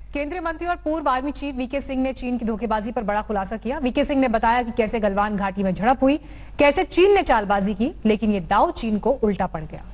केंद्रीय मंत्री और पूर्व आर्मी चीफ वीके सिंह ने चीन की धोखेबाजी पर बड़ा खुलासा किया। वीके सिंह ने बताया कि कैसे गलवान घाटी में झड़प हुई, कैसे चीन ने चालबाजी की, लेकिन ये दांव चीन को उल्टा पड़ गया।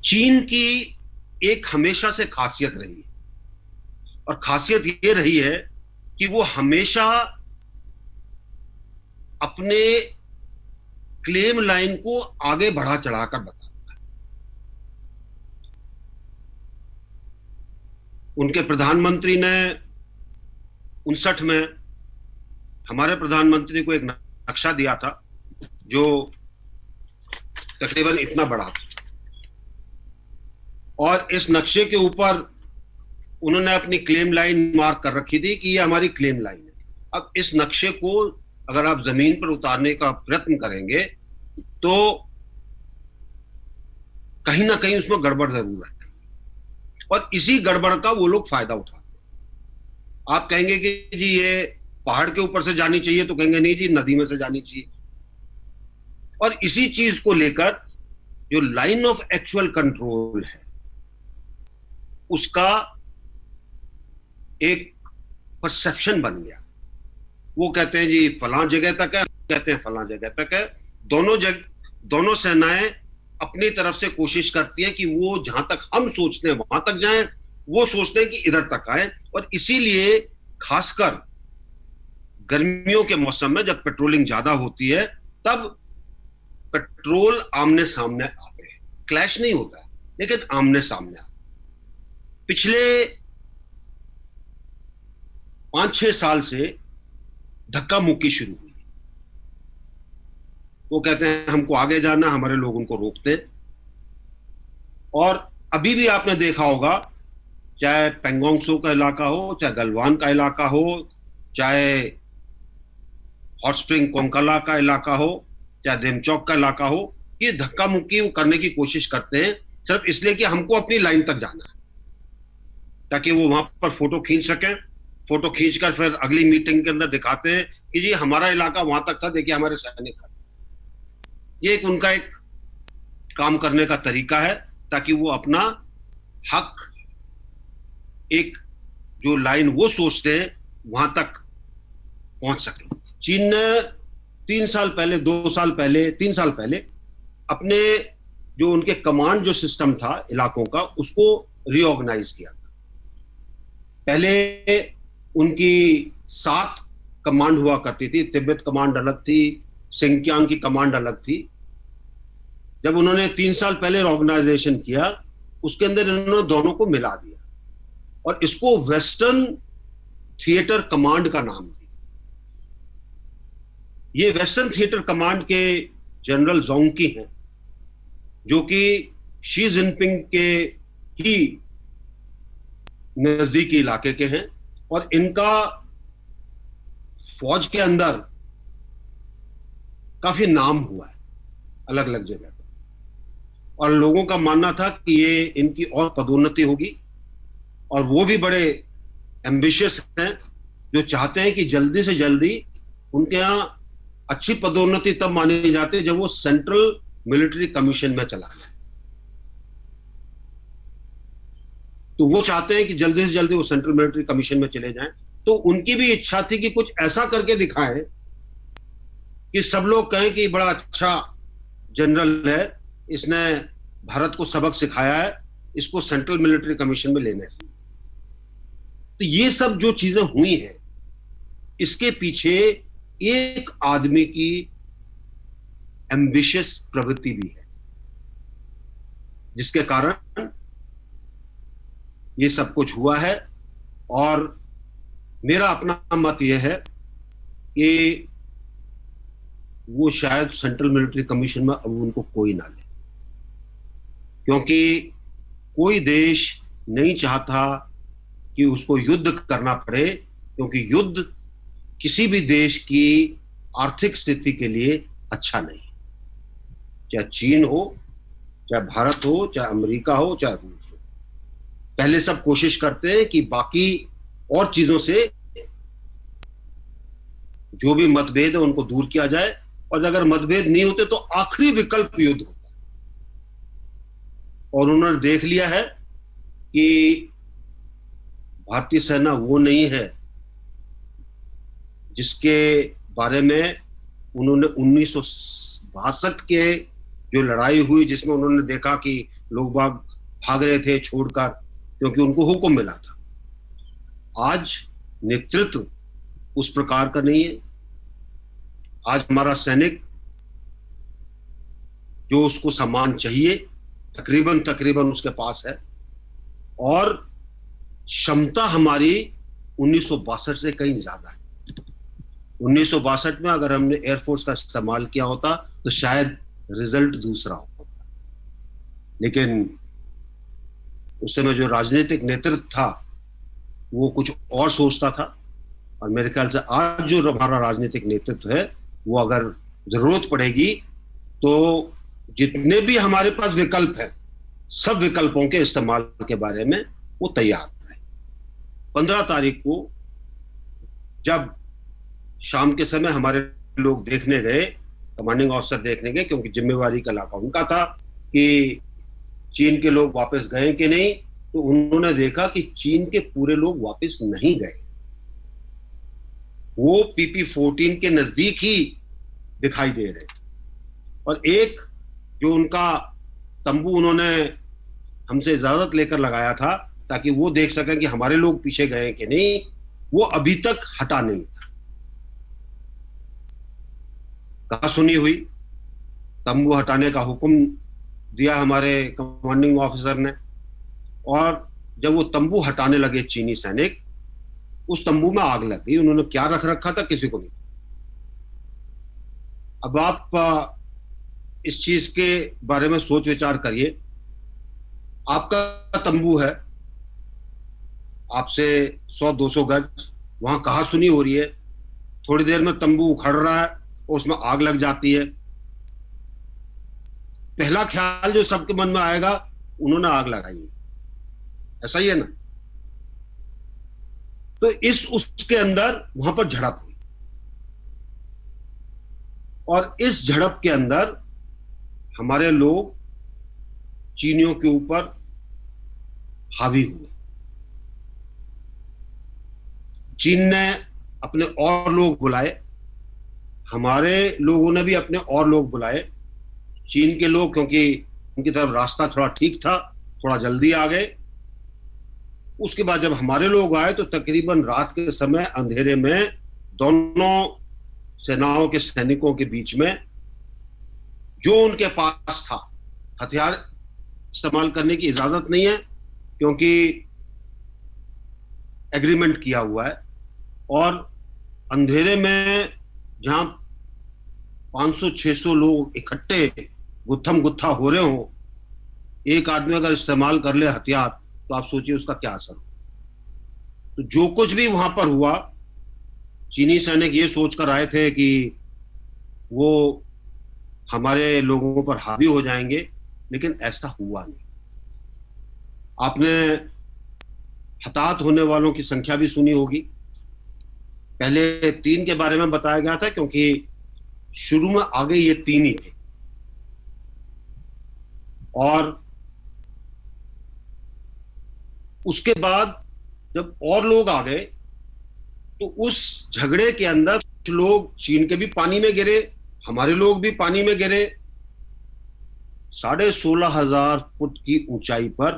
चीन की एक हमेशा से खासियत रही है और खासियत ये रही है कि वो हमेशा अपने क्लेम लाइन को आगे बढ़ा चढ़ाकर बताता है। उनके प्रधानमंत्री ने 59 में हमारे प्रधानमंत्री को एक नक्शा दिया था जो तकरीबन इतना बड़ा था और इस नक्शे के ऊपर उन्होंने अपनी क्लेम लाइन मार्क कर रखी थी कि ये हमारी क्लेम लाइन है। अब इस नक्शे को अगर आप जमीन पर उतारने का प्रयत्न करेंगे तो कहीं ना कहीं उसमें गड़बड़ जरूर है और इसी गड़बड़ का वो लोग फायदा उठाते हैं। आप कहेंगे कि जी ये पहाड़ के ऊपर से जानी चाहिए, तो कहेंगे नहीं जी नदी में से जानी चाहिए। और इसी चीज को लेकर जो लाइन ऑफ एक्चुअल कंट्रोल है उसका एक परसेप्शन बन गया। वो कहते हैं जी फलां जगह तक है, कहते हैं फलां जगह तक है। दोनों सेनाएं अपनी तरफ से कोशिश करती हैं कि वो जहां तक हम सोचते हैं वहां तक जाएं, वो सोचते हैं कि इधर तक आए। और इसीलिए खासकर गर्मियों के मौसम में जब पेट्रोलिंग ज्यादा होती है तब पेट्रोल आमने सामने आते हैं। क्लैश नहीं होता है लेकिन आमने सामने आते। पिछले 5-6 साल से धक्का मुक्की शुरू हुई। वो कहते हैं हमको आगे जाना, हमारे लोग उनको रोकते हैं। और अभी भी आपने देखा होगा, चाहे पेंगोंग त्सो का इलाका हो, चाहे गलवान का इलाका हो, चाहे हॉट स्प्रिंग कोंकाला का इलाका हो, चाहे देमचौक का इलाका हो, ये धक्का मुक्की करने की कोशिश करते हैं सिर्फ इसलिए कि हमको अपनी लाइन तक जाना है ताकि वो वहां पर फोटो खींच सकें। फोटो खींचकर फिर अगली मीटिंग के अंदर दिखाते हैं कि जी हमारा इलाका वहां तक था, देखिए हमारे सैनिक खड़े। ये उनका एक काम करने का तरीका है ताकि वो अपना हक, एक जो लाइन वो सोचते हैं वहां तक पहुंच सके। चीन ने 3 साल पहले, 2 साल पहले, 3 साल पहले अपने जो उनके कमांड जो सिस्टम था इलाकों का उसको रीऑर्गेनाइज किया था। पहले उनकी 7 कमांड हुआ करती थी। तिब्बत कमांड अलग थी, सिंकियांग की कमांड अलग थी। जब उन्होंने 3 साल पहले ऑर्गेनाइजेशन किया उसके अंदर इन्होंने दोनों को मिला दिया और इसको वेस्टर्न थिएटर कमांड का नाम दिया। ये वेस्टर्न थिएटर कमांड के जनरल जोंकी हैं जो कि शी जिनपिंग के ही नजदीकी इलाके के हैं और इनका फौज के अंदर काफी नाम हुआ है अलग अलग जगह पर। और लोगों का मानना था कि ये इनकी और पदोन्नति होगी और वो भी बड़े एम्बिशियस हैं जो चाहते हैं कि जल्दी से जल्दी उनके यहां अच्छी पदोन्नति तब मानी जाती है जब वो सेंट्रल मिलिट्री कमीशन में चला जाए। तो वो चाहते हैं कि जल्दी से जल्दी वो सेंट्रल मिलिट्री कमीशन में चले जाएं। तो उनकी भी इच्छा थी कि कुछ ऐसा करके दिखाएं कि सब लोग कहें कि बड़ा अच्छा जनरल है, इसने भारत को सबक सिखाया है, इसको सेंट्रल मिलिट्री कमीशन में लेना है। तो ये सब जो चीजें हुई हैं इसके पीछे एक आदमी की एम्बिशियस प्रवृत्ति भी है जिसके कारण ये सब कुछ हुआ है। और मेरा अपना मत यह है कि वो शायद सेंट्रल मिलिट्री कमीशन में अब उनको कोई ना ले, क्योंकि कोई देश नहीं चाहता कि उसको युद्ध करना पड़े, क्योंकि युद्ध किसी भी देश की आर्थिक स्थिति के लिए अच्छा नहीं। चाहे चीन हो, चाहे भारत हो, चाहे अमेरिका हो, चाहे रूस हो, पहले सब कोशिश करते हैं कि बाकी और चीजों से जो भी मतभेद है उनको दूर किया जाए और अगर मतभेद नहीं होते तो आखिरी विकल्प युद्ध होता है। और उन्होंने देख लिया है कि भारतीय सेना वो नहीं है जिसके बारे में उन्होंने 1962 के जो लड़ाई हुई, जिसमें उन्होंने देखा कि लोग बाग भाग रहे थे छोड़कर क्योंकि उनको हुक्म मिला था। आज नेतृत्व उस प्रकार का नहीं है। आज हमारा सैनिक जो उसको सम्मान चाहिए तकरीबन तकरीबन उसके पास है, और क्षमता हमारी 1962 से कहीं ज्यादा है। 1962 में अगर हमने एयरफोर्स का इस्तेमाल किया होता तो शायद रिजल्ट दूसरा होता, लेकिन उस समय जो राजनीतिक नेतृत्व था वो कुछ और सोचता था। और मेरे ख्याल से आज जो हमारा राजनीतिक नेतृत्व है वो अगर जरूरत पड़ेगी तो जितने भी हमारे पास विकल्प हैं सब विकल्पों के इस्तेमाल के बारे में वो तैयार है। 15 तारीख को जब शाम के समय हमारे लोग देखने गए, कमांडिंग ऑफिसर देखने गए, क्योंकि जिम्मेवारी का इलाका उनका था कि चीन के लोग वापस गए कि नहीं, तो उन्होंने देखा कि चीन के पूरे लोग वापस नहीं गए। वो PP-14 के नजदीक ही दिखाई दे रहे। और एक जो उनका तंबू उन्होंने हमसे इजाजत लेकर लगाया था ताकि वो देख सकें कि हमारे लोग पीछे गए कि नहीं, वो अभी तक हटा नहीं था। कहा सुनी हुई, तंबू हटाने का हुक्म दिया हमारे कमांडिंग ऑफिसर ने, और जब वो तंबू हटाने लगे चीनी सैनिक, उस तंबू में आग लग गई। उन्होंने क्या रख रखा था किसी को नहीं। अब आप इस चीज के बारे में सोच विचार करिए। आपका तंबू है, आपसे 100-200 गज, वहां कहा सुनी हो रही है, थोड़ी देर में तंबू उखड़ रहा है और उसमें आग लग जाती है। पहला ख्याल जो सबके मन में आएगा, उन्होंने आग लगाई है, ऐसा ही है ना। तो उसके अंदर वहां पर झड़प हुई, और इस झड़प के अंदर हमारे लोग चीनियों के ऊपर हावी हुए। चीन ने अपने और लोग बुलाए, हमारे लोगों ने भी अपने और लोग बुलाए। चीन के लोग, क्योंकि उनकी तरफ रास्ता थोड़ा ठीक था, थोड़ा जल्दी आ गए। उसके बाद जब हमारे लोग आए तो तकरीबन रात के समय अंधेरे में दोनों सेनाओं के सैनिकों के बीच में जो उनके पास था, हथियार इस्तेमाल करने की इजाजत नहीं है क्योंकि एग्रीमेंट किया हुआ है, और अंधेरे में जहां 500-600 लोग इकट्ठे गुत्थम गुत्था हो रहे हो, एक आदमी अगर इस्तेमाल कर ले हथियार तो आप सोचिए उसका क्या असर हो। तो जो कुछ भी वहां पर हुआ, चीनी सैनिक ये सोचकर आए थे कि वो हमारे लोगों पर हावी हो जाएंगे, लेकिन ऐसा हुआ नहीं। आपने हताहत होने वालों की संख्या भी सुनी होगी। पहले 3 के बारे में बताया गया था क्योंकि शुरू में आगे ये 3 ही थे, और उसके बाद जब और लोग आ गए तो उस झगड़े के अंदर कुछ लोग चीन के भी पानी में गिरे, हमारे लोग भी पानी में गिरे। 16,500 फुट की ऊंचाई पर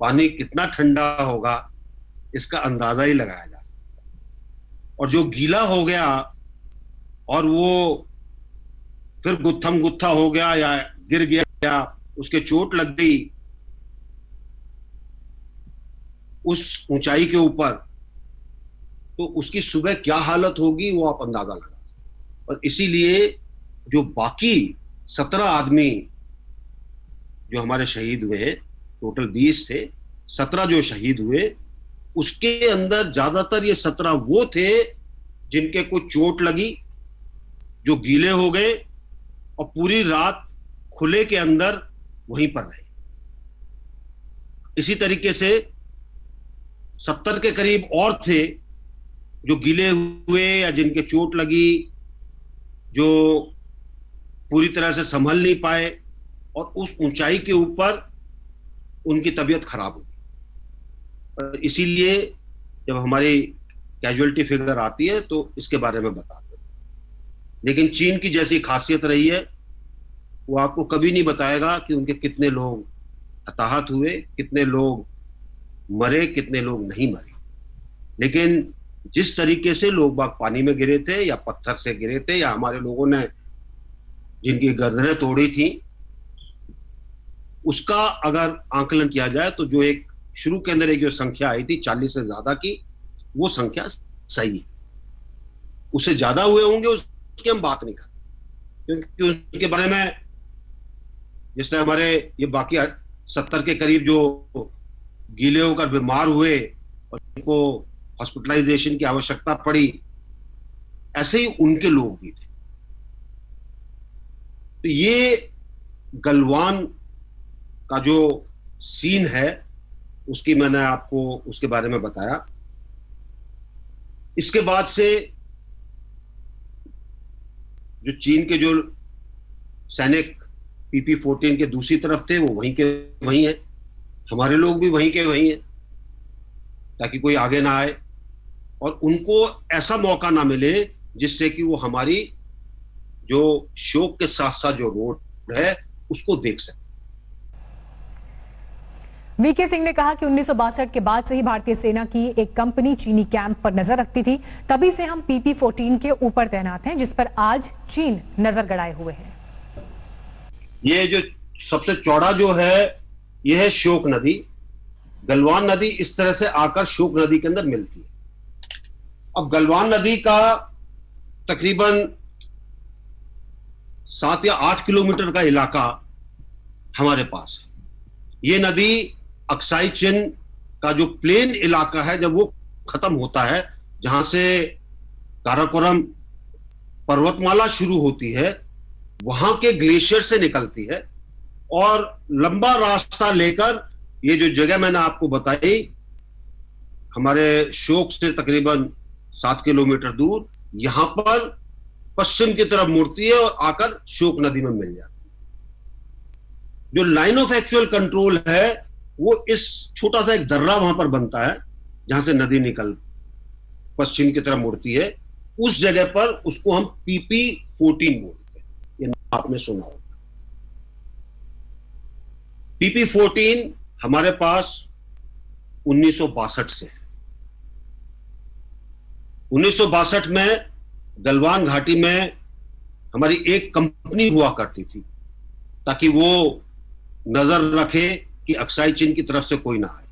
पानी कितना ठंडा होगा इसका अंदाजा ही लगाया जा सकता है। और जो गीला हो गया और वो फिर गुत्थम गुत्था हो गया या गिर गया या उसके चोट लग गई उस ऊंचाई के ऊपर, तो उसकी सुबह क्या हालत होगी वो आप अंदाजा लगा। और इसीलिए जो बाकी 17 आदमी जो हमारे शहीद हुए, टोटल 20 थे, 17 जो शहीद हुए, उसके अंदर ज्यादातर ये 17 वो थे जिनके कुछ चोट लगी, जो गीले हो गए और पूरी रात खुले के अंदर वहीं पर रहे। इसी तरीके से 70 के करीब और थे जो गीले हुए या जिनके चोट लगी, जो पूरी तरह से संभल नहीं पाए, और उस ऊंचाई के ऊपर उनकी तबीयत खराब हो गई। और इसीलिए जब हमारी कैजुअलिटी फिगर आती है तो इसके बारे में बताते हैं। लेकिन चीन की जैसी खासियत रही है, वो आपको कभी नहीं बताएगा कि उनके कितने लोग हताहत हुए, कितने लोग मरे, कितने लोग नहीं मरे। लेकिन जिस तरीके से लोग बाग पानी में गिरे थे या पत्थर से गिरे थे या हमारे लोगों ने जिनकी गर्दनें तोड़ी थी, उसका अगर आंकलन किया जाए तो जो एक शुरू के अंदर एक जो संख्या आई थी 40 से ज्यादा की, वो संख्या सही है। उससे ज्यादा हुए होंगे उसकी हम बात नहीं करते, क्योंकि उसके बारे में जिस तरह हमारे ये बाकी 70 के करीब जो गीले होकर बीमार हुए और उनको हॉस्पिटलाइजेशन की आवश्यकता पड़ी, ऐसे ही उनके लोग भी थे। तो ये गलवान का जो सीन है उसकी मैंने आपको उसके बारे में बताया। इसके बाद से जो चीन के जो सैनिक PP-14 के दूसरी तरफ थे वो वहीं के वहीं हैं, हमारे लोग भी वहीं के वहीं हैं, ताकि कोई आगे ना आए और उनको ऐसा मौका ना मिले जिससे कि वो हमारी जो शोक के साथ साथ जो रोड है उसको देख सके। वीके सिंह ने कहा कि 1962 के बाद से ही भारतीय सेना की एक कंपनी चीनी कैंप पर नजर रखती थी, तभी से हम PP-14 के ऊपर तैनात हैं, जिस पर आज चीन नजर गड़ाए हुए है। ये जो सबसे चौड़ा जो है ये है शोक नदी। गलवान नदी इस तरह से आकर शोक नदी के अंदर मिलती है। अब गलवान नदी का तकरीबन 7 या 8 किलोमीटर का इलाका हमारे पास है। ये नदी अक्साई चिन का जो प्लेन इलाका है, जब वो खत्म होता है, जहां से काराकोरम पर्वतमाला शुरू होती है, वहां के ग्लेशियर से निकलती है और लंबा रास्ता लेकर ये जो जगह मैंने आपको बताई हमारे शोक से तकरीबन 7 किलोमीटर दूर, यहां पर पश्चिम की तरफ मुड़ती है और आकर शोक नदी में मिल जाती है। जो लाइन ऑफ एक्चुअल कंट्रोल है वो इस छोटा सा एक दर्रा वहां पर बनता है जहां से नदी निकल पश्चिम की तरफ मुड़ती है। उस जगह पर उसको हम PP-14 बोलते हैं, ये नाम आपने सुना होगा। PP-14 हमारे पास 1962 से है। 1962 में गलवान घाटी में हमारी एक कंपनी हुआ करती थी, ताकि वो नजर रखे कि अक्साई चीन की तरफ से कोई ना आए।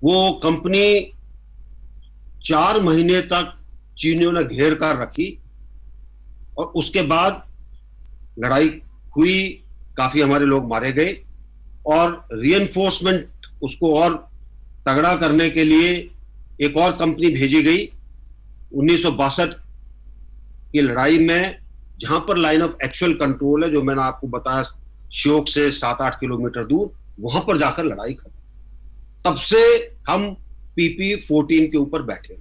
वो कंपनी 4 महीने तक चीनियों ने घेर कर रखी और उसके बाद लड़ाई हुई, काफी हमारे लोग मारे गए और रीएनफोर्समेंट उसको और तगड़ा करने के लिए एक और कंपनी भेजी गई। 1962 की लड़ाई में जहां पर लाइन ऑफ एक्चुअल कंट्रोल है, जो मैंने आपको बताया श्योक से 7-8 किलोमीटर दूर, वहां पर जाकर लड़ाई खत्म। तब से हम PP-14 के ऊपर बैठे।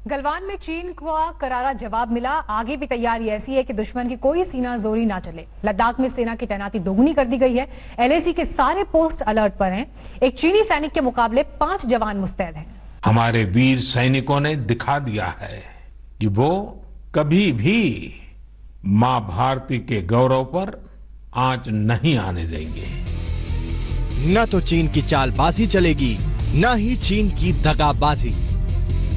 गलवान में चीन को करारा जवाब मिला। आगे भी तैयारी ऐसी है कि दुश्मन की कोई सीना जोरी ना चले। लद्दाख में सेना की तैनाती दोगुनी कर दी गई है। LAC के सारे पोस्ट अलर्ट पर हैं। एक चीनी सैनिक के मुकाबले 5 जवान मुस्तैद हैं। हमारे वीर सैनिकों ने दिखा दिया है कि वो कभी भी मां भारती के गौरव पर आंच नहीं आने देंगे। न तो चीन की चालबाजी चलेगी, न ही चीन की दगाबाजी।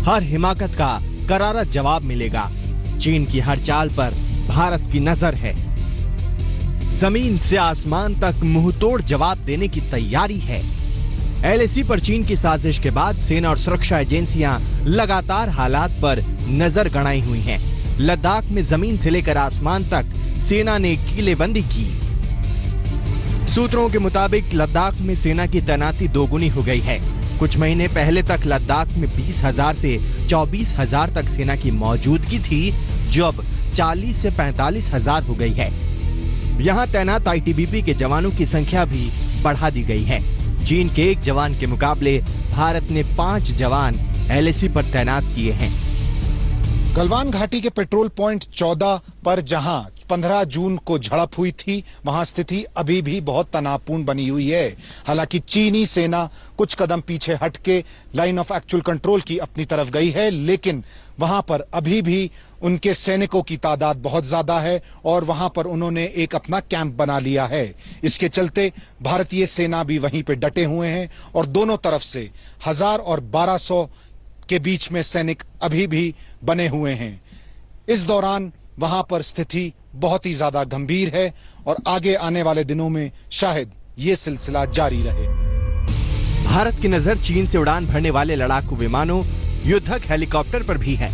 हर हिमाकत का करारा जवाब मिलेगा। चीन की हर चाल पर भारत की नजर है। जमीन से आसमान तक मुंहतोड़ जवाब देने की तैयारी है। LAC पर चीन की साजिश के बाद सेना और सुरक्षा एजेंसियां लगातार हालात पर नजर गड़ाई हुई हैं। लद्दाख में जमीन से लेकर आसमान तक सेना ने किलेबंदी की। सूत्रों के मुताबिक लद्दाख में सेना की तैनाती दोगुनी हो गई है। कुछ महीने पहले तक लद्दाख में 20,000 से 24,000 तक सेना की मौजूदगी थी, जो अब 40 से 45,000 हो गई है। यहाँ तैनात ITBP के जवानों की संख्या भी बढ़ा दी गई है। चीन के 1 जवान के मुकाबले भारत ने 5 जवान LAC पर तैनात किए हैं। गलवान घाटी के पेट्रोल पॉइंट 14 पर जहां 15 जून को झड़प हुई थी वहां स्थिति अभी भी बहुत तनावपूर्ण बनी हुई है। हालांकि चीनी सेना कुछ कदम पीछे हटके लाइन ऑफ एक्चुअल कंट्रोल की अपनी तरफ गई है, लेकिन वहां पर अभी भी उनके सैनिकों की तादाद बहुत ज्यादा है और वहां पर उन्होंने एक अपना कैंप बना लिया है। इसके चलते भारतीय सेना भी वहीं पे डटे हुए हैं और दोनों तरफ से 1000 और 1200 के बीच में सैनिक अभी भी बने हुए हैं। इस दौरान वहां पर स्थिति बहुत ही ज्यादा गंभीर है और आगे आने वाले दिनों में शायद ये सिलसिला जारी रहे। भारत की नजर चीन से उड़ान भरने वाले लड़ाकू विमानों, युद्धक हेलीकॉप्टर पर भी है।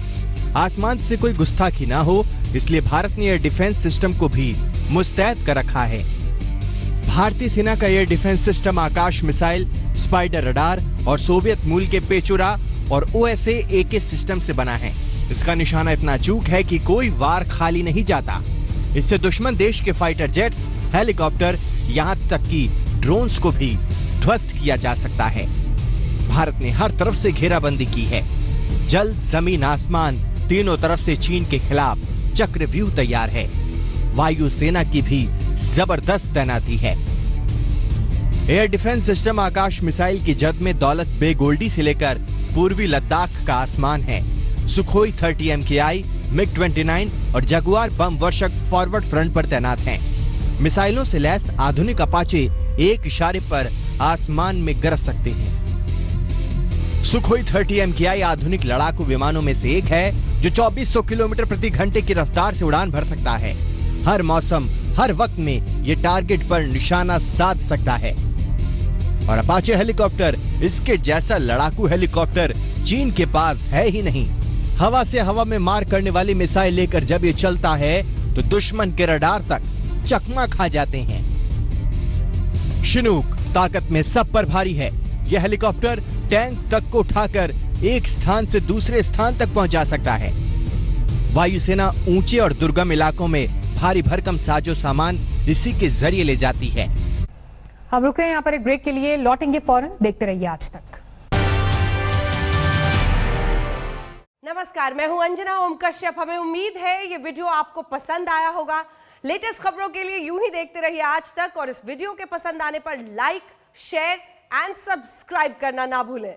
आसमान से कोई गुस्ताखी ना हो, इसलिए भारत ने एयर डिफेंस सिस्टम को भी मुस्तैद कर रखा है। भारतीय सेना का एयर डिफेंस सिस्टम आकाश मिसाइल, स्पाइडर रडार और सोवियत मूल के पेचुरा और OSA-AK सिस्टम से बना है। इसका निशाना इतना चूक है कि कोई वार खाली नहीं जाता। इससे दुश्मन देश के फाइटर जेट्स, हेलीकॉप्टर, यहाँ तक कि ड्रोन्स को भी ध्वस्त किया जा सकता है। भारत ने हर तरफ से घेराबंदी की है। जल, जमीन, आसमान तीनों तरफ से चीन के खिलाफ चक्रव्यूह तैयार है। वायु सेना की भी जबरदस्त तैनाती है। एयर डिफेंस सिस्टम आकाश मिसाइल की जद में दौलत बे गोल्डी से लेकर पूर्वी लद्दाख का आसमान है। सुखोई 30 MKI, MiG-29 और जगुआर बम वर्षक फॉरवर्ड फ्रंट पर तैनात हैं। मिसाइलों से लैस आधुनिक अपाचे एक इशारे पर आसमान में गरज सकते हैं। सुखोई 30 MKI आधुनिक लड़ाकू विमानों में से एक है जो 2400 किलोमीटर प्रति घंटे की रफ्तार से उड़ान भर सकता है। हर मौसम, हर वक्त में ये टारगेट पर निशाना साध सकता है। और अपाचे हेलीकॉप्टर, इसके जैसा लड़ाकू हेलीकॉप्टर चीन के पास है ही नहीं। हवा से हवा में मार करने वाली मिसाइल लेकर जब ये चलता है तो दुश्मन के रडार तक चकमा खा जाते हैं। शिनूक ताकत में सब पर भारी है। यह हेलीकॉप्टर टैंक तक को उठाकर एक स्थान से दूसरे स्थान तक पहुंचा सकता है। वायुसेना ऊंचे और दुर्गम इलाकों में भारी भरकम साजो सामान इसी के जरिए ले जाती है। हम रुक रहे हैं यहाँ पर एक ब्रेक के लिए, लौटेंगे फौरन। देखते रहिए आज तक। नमस्कार, मैं हूं अंजना ओम कश्यप। हमें उम्मीद है ये वीडियो आपको पसंद आया होगा। लेटेस्ट खबरों के लिए यूं ही देखते रहिए आज तक और इस वीडियो के पसंद आने पर लाइक, शेयर एंड सब्सक्राइब करना ना भूलें।